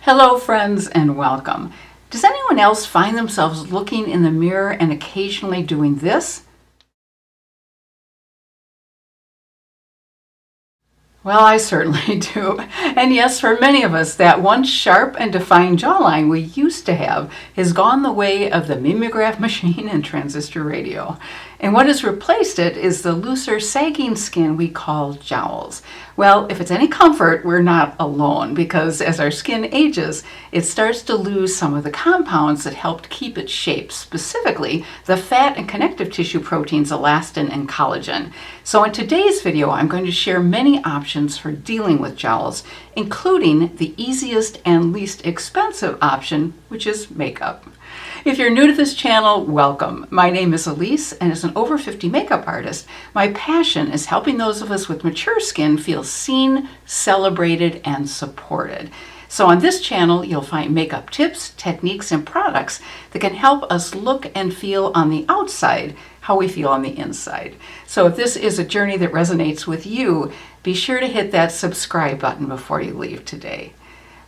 Hello friends and welcome. Does anyone else find themselves looking in the mirror and occasionally doing this? Well, I certainly do. And yes, for many of us, that once sharp and defined jawline we used to have has gone the way of the mimeograph machine and transistor radio. And what has replaced it is the looser, sagging skin we call jowls. Well, if it's any comfort, we're not alone, because as our skin ages, it starts to lose some of the compounds that helped keep its shape, specifically the fat and connective tissue proteins elastin and collagen. So in today's video, I'm going to share many options for dealing with jowls, including the easiest and least expensive option, which is makeup. If you're new to this channel, welcome. My name is Elise, and as an over 50 makeup artist, my passion is helping those of us with mature skin feel seen, celebrated, and supported. So on this channel, you'll find makeup tips, techniques, and products that can help us look and feel on the outside how we feel on the inside. So if this is a journey that resonates with you, be sure to hit that subscribe button before you leave today.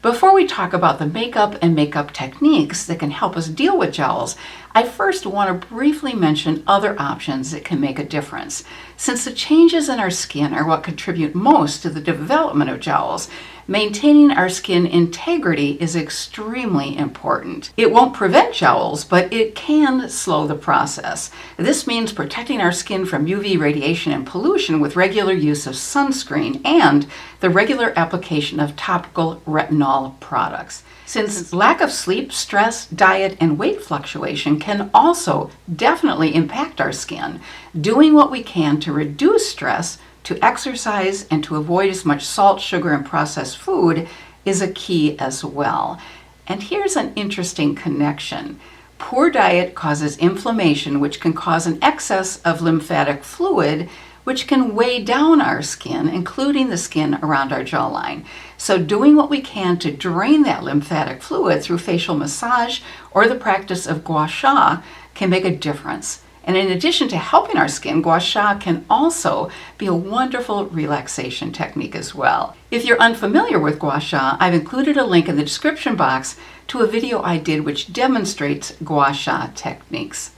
Before we talk about the makeup and makeup techniques that can help us deal with jowls, I first want to briefly mention other options that can make a difference. Since the changes in our skin are what contribute most to the development of jowls, maintaining our skin integrity is extremely important. It won't prevent jowls, but it can slow the process. This means protecting our skin from UV radiation and pollution with regular use of sunscreen and the regular application of topical retinol products. Since lack of sleep, stress, diet, and weight fluctuation can also definitely impact our skin, doing what we can to reduce stress, to exercise, and to avoid as much salt, sugar, and processed food is a key as well. And here's an interesting connection. Poor diet causes inflammation, which can cause an excess of lymphatic fluid, which can weigh down our skin, including the skin around our jawline. So doing what we can to drain that lymphatic fluid through facial massage or the practice of gua sha can make a difference. And in addition to helping our skin, gua sha can also be a wonderful relaxation technique as well. If you're unfamiliar with gua sha, I've included a link in the description box to a video I did which demonstrates gua sha techniques.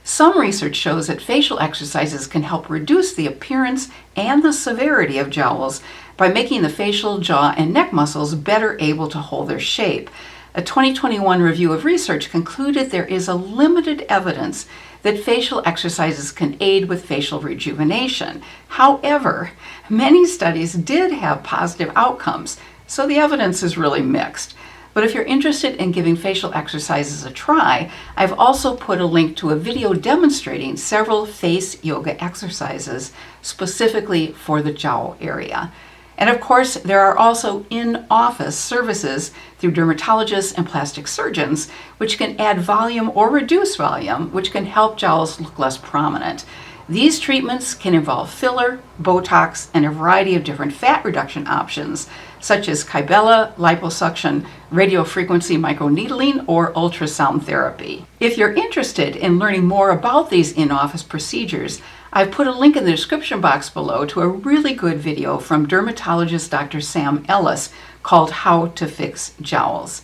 Some research shows that facial exercises can help reduce the appearance and the severity of jowls by making the facial, jaw, and neck muscles better able to hold their shape. A 2021 review of research concluded there is a limited evidence that facial exercises can aid with facial rejuvenation. However, many studies did have positive outcomes, so the evidence is really mixed. But if you're interested in giving facial exercises a try, I've also put a link to a video demonstrating several face yoga exercises specifically for the jowl area. And of course, there are also in-office services through dermatologists and plastic surgeons, which can add volume or reduce volume, which can help jowls look less prominent. These treatments can involve filler, Botox, and a variety of different fat reduction options, such as Kybella, liposuction, radiofrequency microneedling, or ultrasound therapy. If you're interested in learning more about these in-office procedures, I've put a link in the description box below to a really good video from dermatologist Dr. Sam Ellis called How to Fix Jowls.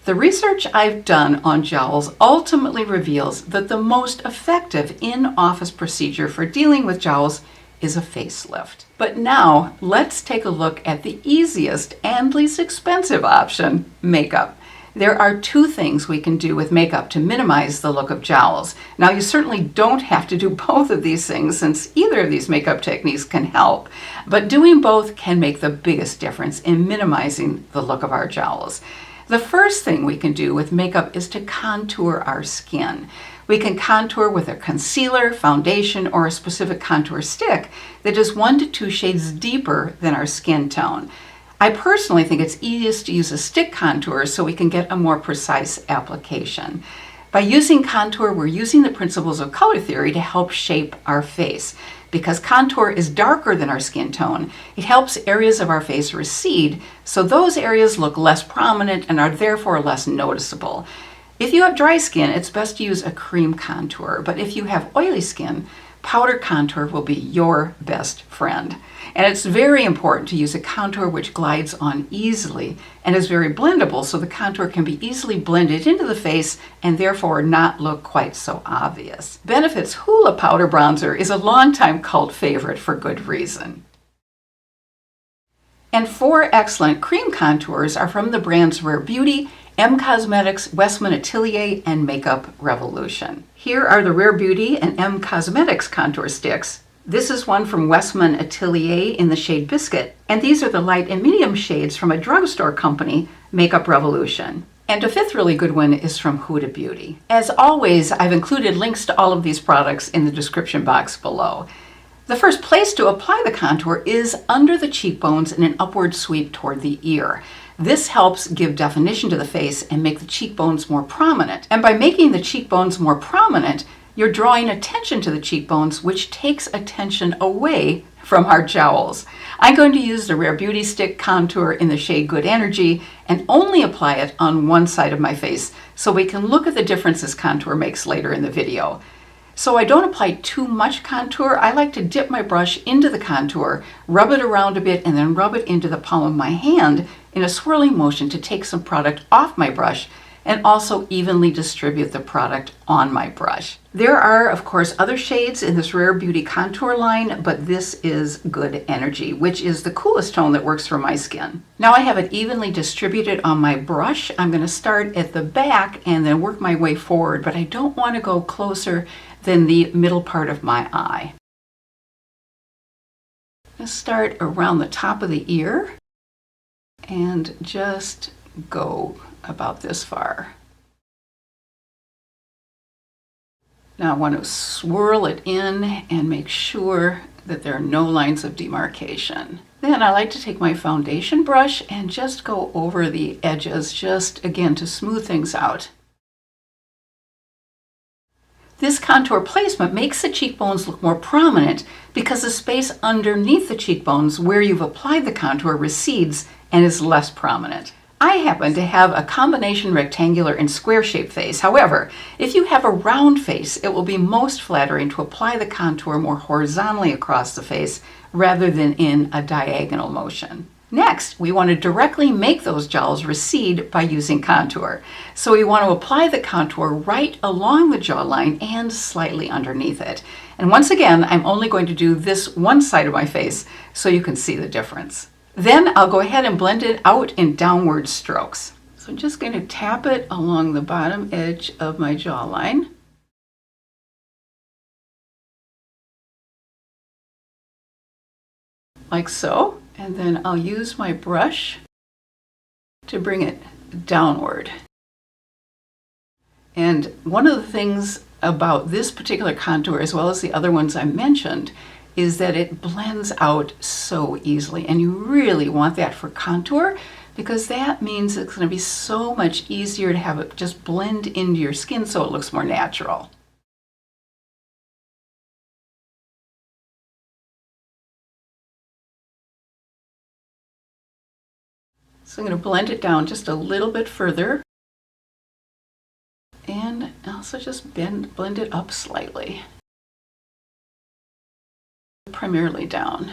The research I've done on jowls ultimately reveals that the most effective in-office procedure for dealing with jowls is a facelift. But now let's take a look at the easiest and least expensive option, makeup. There are two things we can do with makeup to minimize the look of jowls. Now, you certainly don't have to do both of these things, since either of these makeup techniques can help, but doing both can make the biggest difference in minimizing the look of our jowls. The first thing we can do with makeup is to contour our skin. We can contour with a concealer, foundation, or a specific contour stick that is 1 to 2 shades deeper than our skin tone. I personally think it's easiest to use a stick contour so we can get a more precise application. By using contour, we're using the principles of color theory to help shape our face. Because contour is darker than our skin tone, it helps areas of our face recede, so those areas look less prominent and are therefore less noticeable. If you have dry skin, it's best to use a cream contour, but if you have oily skin, powder contour will be your best friend. And it's very important to use a contour which glides on easily and is very blendable, so the contour can be easily blended into the face and therefore not look quite so obvious. Benefit's Hoola Powder Bronzer is a longtime cult favorite for good reason. And 4 excellent cream contours are from the brands Rare Beauty, M Cosmetics, Westman Atelier, and Makeup Revolution. Here are the Rare Beauty and M Cosmetics contour sticks. This is one from Westman Atelier in the shade Biscuit, and these are the light and medium shades from a drugstore company, Makeup Revolution. And a 5th really good one is from Huda Beauty. As always, I've included links to all of these products in the description box below. The first place to apply the contour is under the cheekbones in an upward sweep toward the ear. This helps give definition to the face and make the cheekbones more prominent. And by making the cheekbones more prominent, you're drawing attention to the cheekbones, which takes attention away from our jowls. I'm going to use the Rare Beauty Stick Contour in the shade Good Energy and only apply it on one side of my face so we can look at the differences contour makes later in the video. So I don't apply too much contour. I like to dip my brush into the contour, rub it around a bit, and then rub it into the palm of my hand in a swirling motion to take some product off my brush and also evenly distribute the product on my brush. There are, of course, other shades in this Rare Beauty contour line, but this is Good Energy, which is the coolest tone that works for my skin. Now I have it evenly distributed on my brush. I'm going to start at the back and then work my way forward, but I don't want to go closer than the middle part of my eye. Let's start around the top of the ear and just go about this far. Now I want to swirl it in and make sure that there are no lines of demarcation. Then I like to take my foundation brush and just go over the edges, just again to smooth things out. This contour placement makes the cheekbones look more prominent because the space underneath the cheekbones where you've applied the contour recedes and is less prominent. I happen to have a combination rectangular and square shaped face. However, if you have a round face, it will be most flattering to apply the contour more horizontally across the face rather than in a diagonal motion. Next, we want to directly make those jowls recede by using contour. So we want to apply the contour right along the jawline and slightly underneath it. And once again, I'm only going to do this one side of my face so you can see the difference. Then I'll go ahead and blend it out in downward strokes. So I'm just going to tap it along the bottom edge of my jawline. Like so. And then I'll use my brush to bring it downward. And one of the things about this particular contour, as well as the other ones I mentioned, is that it blends out so easily. And you really want that for contour because that means it's going to be so much easier to have it just blend into your skin so it looks more natural. So I'm going to blend it down just a little bit further and also just blend it up slightly, primarily down.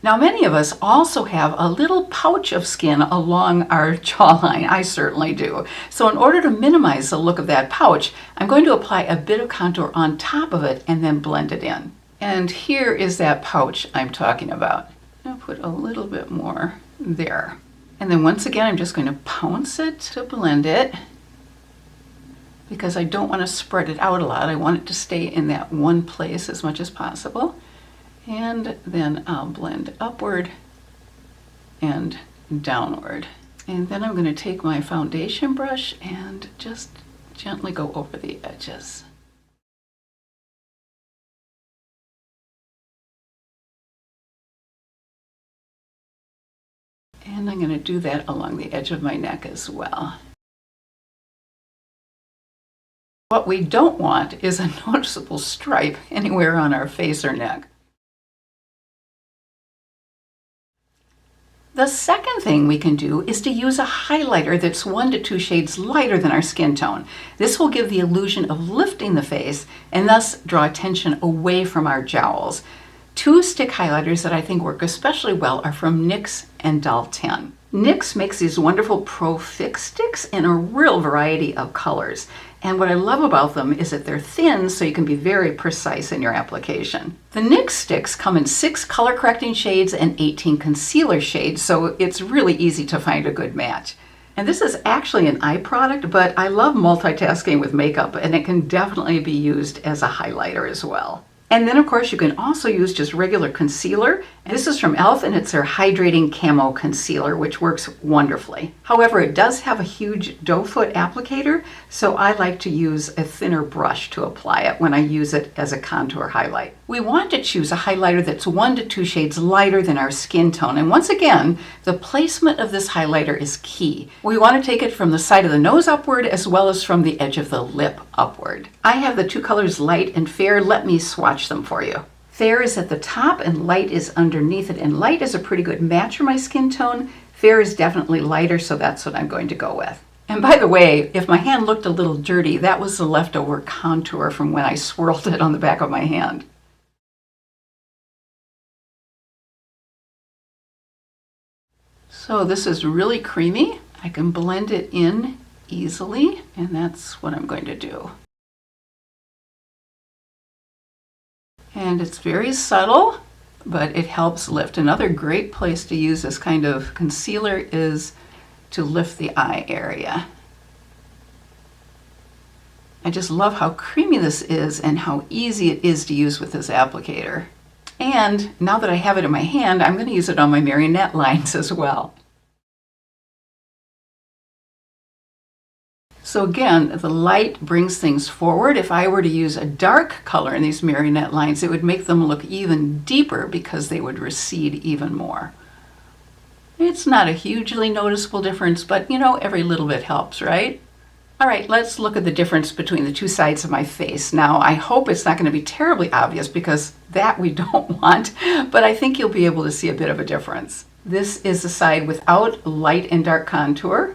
Now many of us also have a little pouch of skin along our jawline. I certainly do. So in order to minimize the look of that pouch, I'm going to apply a bit of contour on top of it and then blend it in. And here is that pouch I'm talking about. I'll put a little bit more there. And then once again, I'm just going to pounce it to blend it because I don't want to spread it out a lot. I want it to stay in that one place as much as possible. And then I'll blend upward and downward. And then I'm going to take my foundation brush and just gently go over the edges. And I'm going to do that along the edge of my neck as well. What we don't want is a noticeable stripe anywhere on our face or neck. The second thing we can do is to use a highlighter that's 1 to 2 shades lighter than our skin tone. This will give the illusion of lifting the face and thus draw attention away from our jowls. 2 stick highlighters that I think work especially well are from NYX and Doll 10. NYX makes these wonderful Pro Fix sticks in a real variety of colors. And what I love about them is that they're thin, so you can be very precise in your application. The NYX sticks come in 6 color correcting shades and 18 concealer shades, so it's really easy to find a good match. And this is actually an eye product, but I love multitasking with makeup, and it can definitely be used as a highlighter as well. And then of course you can also use just regular concealer. This is from e.l.f. and it's their Hydrating Camo Concealer, which works wonderfully. However, it does have a huge doe foot applicator, so I like to use a thinner brush to apply it when I use it as a contour highlight. We want to choose a highlighter that's 1 to 2 shades lighter than our skin tone. And once again, the placement of this highlighter is key. We want to take it from the side of the nose upward as well as from the edge of the lip upward. I have the 2 colors Light and Fair. Let me swatch them for you. Fair is at the top and Light is underneath it, and Light is a pretty good match for my skin tone. Fair is definitely lighter, so that's what I'm going to go with. And by the way, if my hand looked a little dirty, that was the leftover contour from when I swirled it on the back of my hand. So this is really creamy. I can blend it in easily, and that's what I'm going to do. And it's very subtle, but it helps lift. Another great place to use this kind of concealer is to lift the eye area. I just love how creamy this is and how easy it is to use with this applicator. And now that I have it in my hand, I'm going to use it on my marionette lines as well. So again, the light brings things forward. If I were to use a dark color in these marionette lines, it would make them look even deeper because they would recede even more. It's not a hugely noticeable difference, but you know, every little bit helps, right? All right, let's look at the difference between the 2 sides of my face. Now, I hope it's not going to be terribly obvious because that we don't want, but I think you'll be able to see a bit of a difference. This is the side without light and dark contour.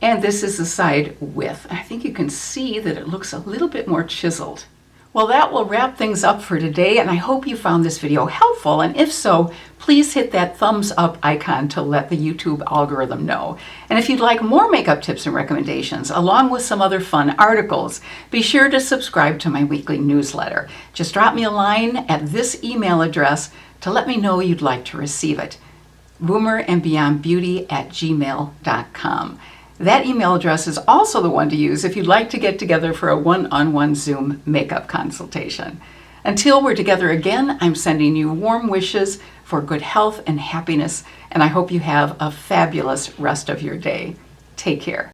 And this is the side with. I think you can see that it looks a little bit more chiseled. Well, that will wrap things up for today, and I hope you found this video helpful. And if so, please hit that thumbs up icon to let the YouTube algorithm know. And if you'd like more makeup tips and recommendations, along with some other fun articles, be sure to subscribe to my weekly newsletter. Just drop me a line at this email address to let me know you'd like to receive it. boomerandbeyondbeauty@gmail.com. That email address is also the one to use if you'd like to get together for a one-on-one Zoom makeup consultation. Until we're together again, I'm sending you warm wishes for good health and happiness, and I hope you have a fabulous rest of your day. Take care.